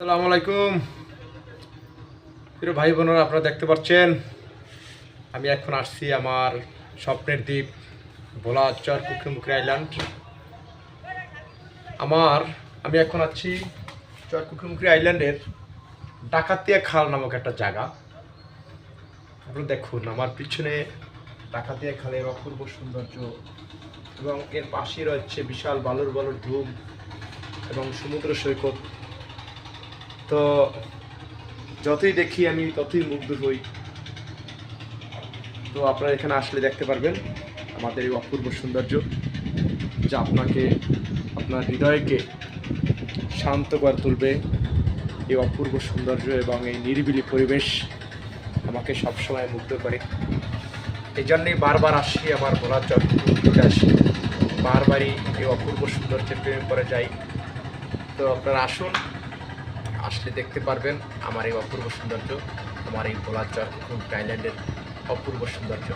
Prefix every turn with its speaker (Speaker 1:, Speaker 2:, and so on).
Speaker 1: আসসালামু আলাইকুম প্রিয় ভাই বোনেরা, আপনারা দেখতে পাচ্ছেন আমি এখন আসছি আমার স্বপ্নের দ্বীপ ভোলা চর কুকরুমুখী আইল্যান্ড। আমি এখন আছি চর কুকরুমুখী আইল্যান্ডের ডাকাতিয়া খাল নামক একটা জায়গা। আপনারা দেখুন আমার পিছনে ডাকাতিয়া খালের অপূর্ব সৌন্দর্য এবং এর পাশে রয়েছে বিশাল বালুর বালুর ধুম এবং সমুদ্র সৈকত। তো যতই দেখি আমি ততই মুগ্ধ হই। তো আপনারা এখানে আসলে দেখতে পারবেন আমাদের এই অপূর্ব সৌন্দর্য, যা আপনাকে আপনার হৃদয়কে শান্ত করে তুলবে। এই অপূর্ব সৌন্দর্য এবং এই নিরিবিলি পরিবেশ আমাকে সবসময় মুগ্ধ করে। এই জন্যই বারবার আসি, আমার ভোলা চর ঘুরতে আসি, বারবারই এই অপূর্ব সৌন্দর্যের প্রেমে পড়ে যাই। তো আপনারা আসুন, আসলে দেখতে পারবেন আমার এই অপূর্ব সৌন্দর্য, আমার এই ভোলা চর আইল্যান্ডের অপূর্ব সৌন্দর্য।